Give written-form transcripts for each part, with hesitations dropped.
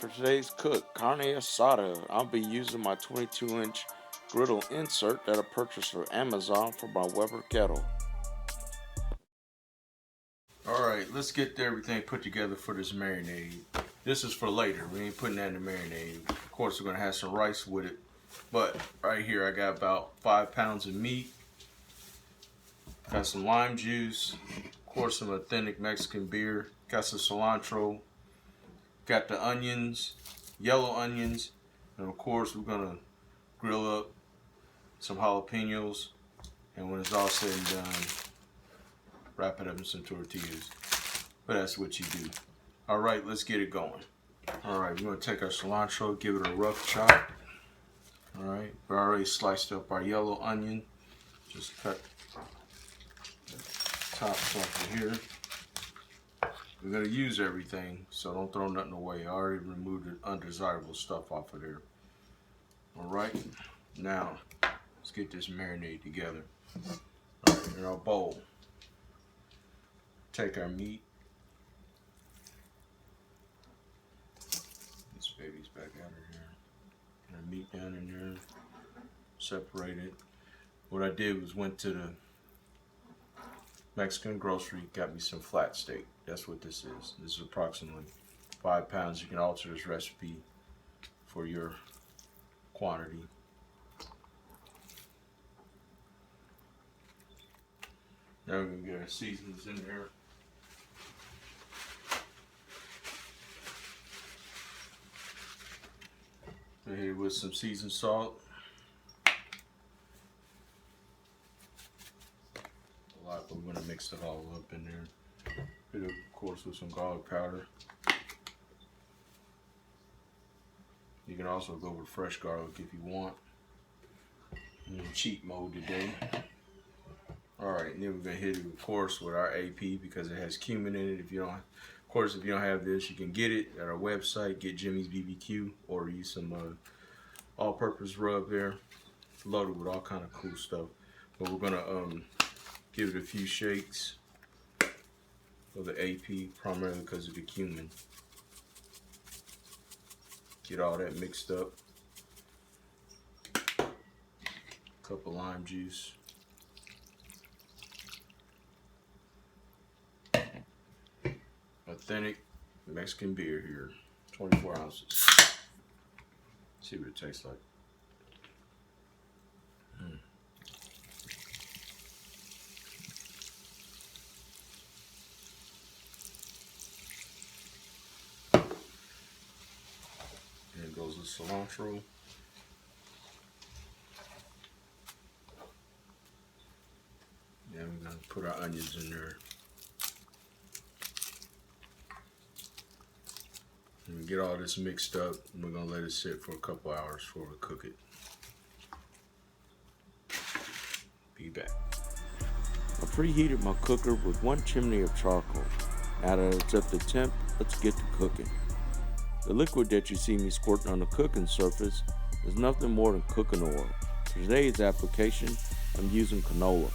For today's cook, Carne Asada, I'll be using my 22-inch griddle insert that I purchased from Amazon for my Weber kettle. Alright, let's get everything put together for this marinade. This is for later. We ain't putting that in the marinade. Of course, we're going to have some rice with it. But right here, I got about 5 pounds of meat. Got some lime juice. Of course, some authentic Mexican beer. Got some cilantro. Got the onions, yellow onions. And of course, we're going to grill up some jalapenos. And when it's all said and done, wrap it up in some tortillas. But that's what you do. Alright, let's get it going. Alright, we're going to take our cilantro, give it a rough chop. Alright, we already sliced up our yellow onion. Just cut the tops off of here. We're going to use everything, so don't throw nothing away. I already removed the undesirable stuff off of there. Alright, now let's get this marinade together. Alright, in our bowl. Take our meat. This baby's back out of here. Get our meat down in there. Separate it. What I did was went to the Mexican grocery, got me some flat steak. That's what this is. This is approximately 5 pounds. You can alter this recipe for your quantity. Now we're going to get our seasonings in there. Go ahead with some seasoned salt. A lot, but we're going to mix it all up in there. Hit it, of course, with some garlic powder. You can also go with fresh garlic if you want. I'm in cheat mode today. Alright, and then we're going to hit it, of course, with our AP because it has cumin in it. If you don't have this, you can get it at our website, get Jimmy's BBQ, or use some all-purpose rub there. Loaded with all kind of cool stuff. But we're going to give it a few shakes of the AP, primarily because of the cumin. Get all that mixed up. Cup of lime juice. Authentic Mexican beer here. 24 ounces. See what it tastes like. And goes the cilantro. Then we're going to put our onions in there. And get all this mixed up, and we're going to let it sit for a couple hours before we cook it. Be back. I preheated my cooker with 1 chimney of charcoal. Now that it's up to temp, let's get to cooking. The liquid that you see me squirting on the cooking surface is nothing more than cooking oil. For today's application, I'm using canola.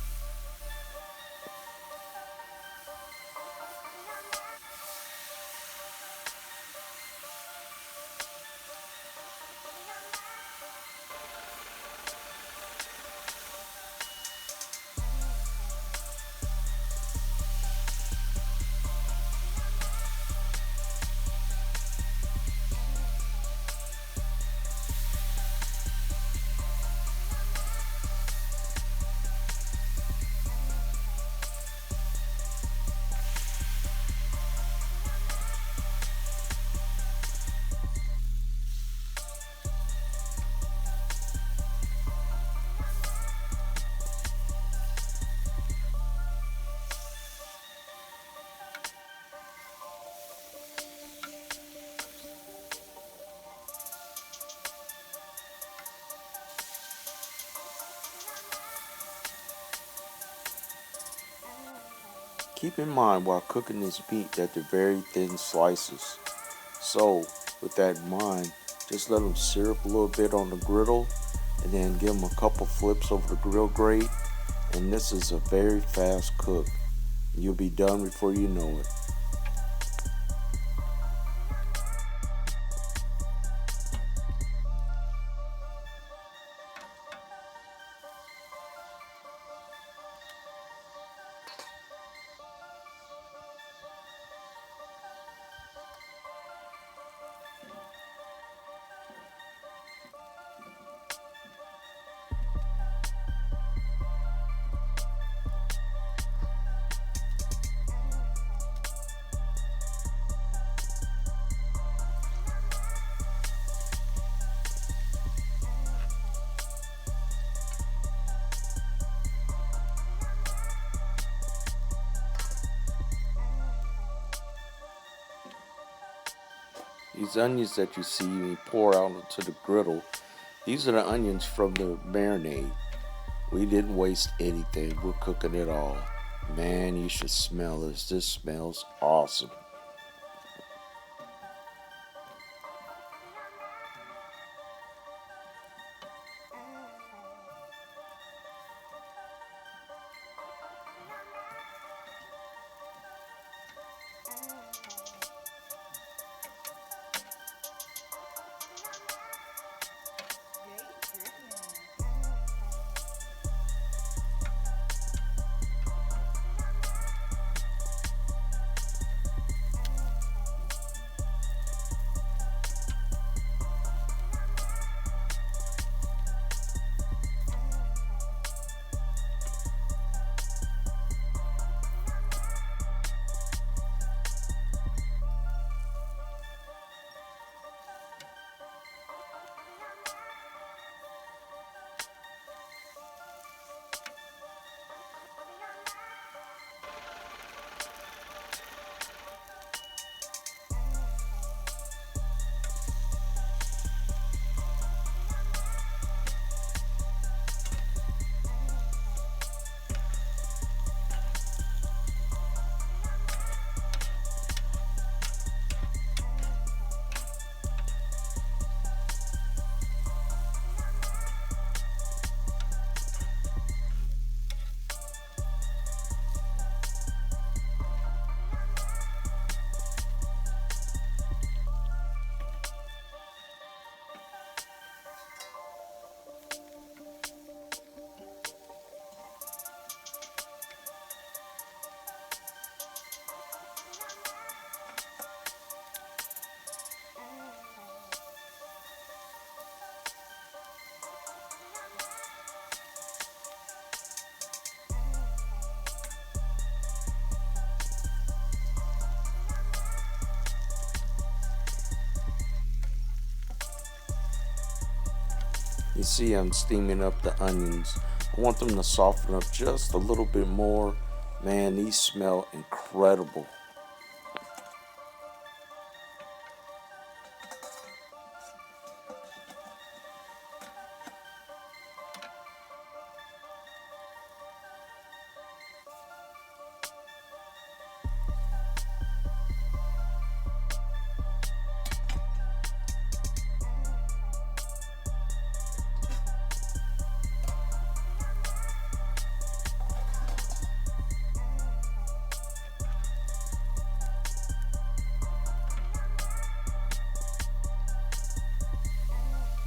Keep in mind while cooking this meat that they're very thin slices. So with that in mind, just let them syrup a little bit on the griddle and then give them a couple flips over the grill grate. And this is a very fast cook. You'll be done before you know it. These onions that you see me pour out onto the griddle, these are the onions from the marinade. We didn't waste anything. We're cooking it all. Man, you should smell this. This smells awesome. You see, I'm steaming up the onions. I want them to soften up just a little bit more. Man, these smell incredible.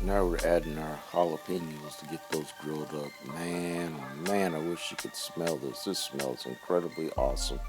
Now we're adding our jalapenos to get those grilled up. Man, oh man, I wish you could smell this. This smells incredibly awesome.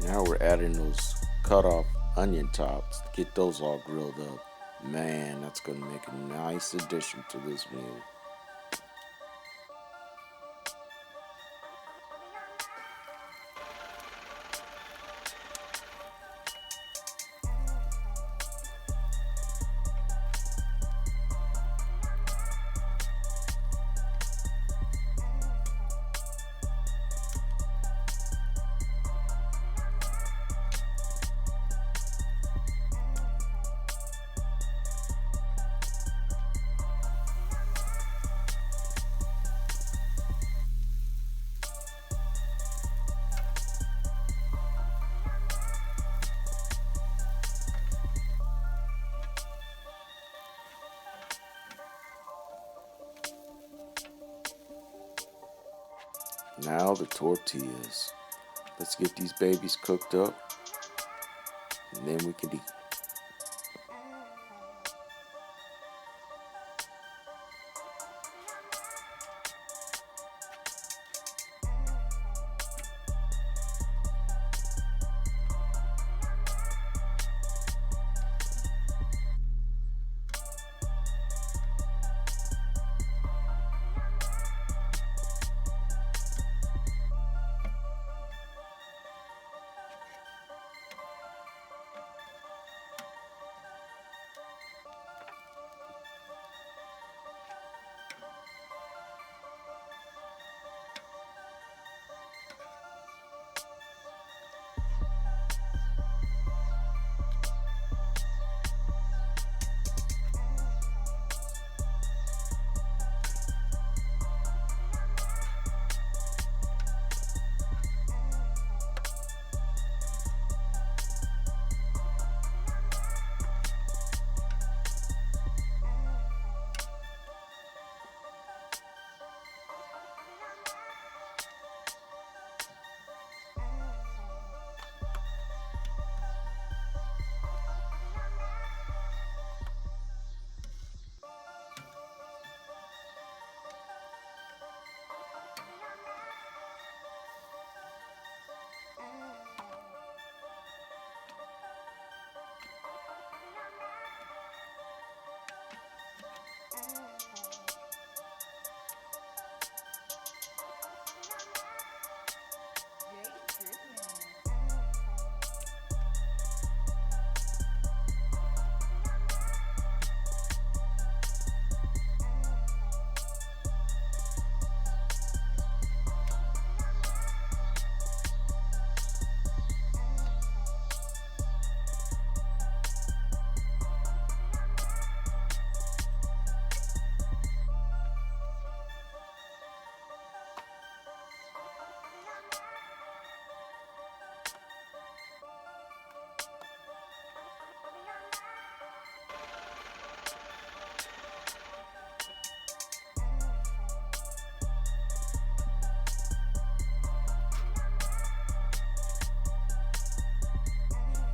Now we're adding those cut off onion tops to get those all grilled up. Man, that's going to make a nice addition to this meal. Now the tortillas. Let's get these babies cooked up, and then we can eat.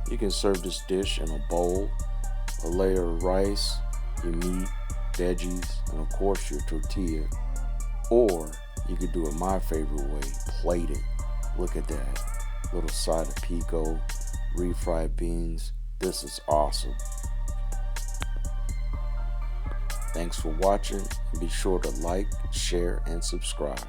You can serve this dish in a bowl, a layer of rice, your meat, veggies, and of course your tortilla. Or you could do it my favorite way, plate it. Look at that. Little side of pico, refried beans. This is awesome. Thanks for watching, and be sure to like, share, and subscribe.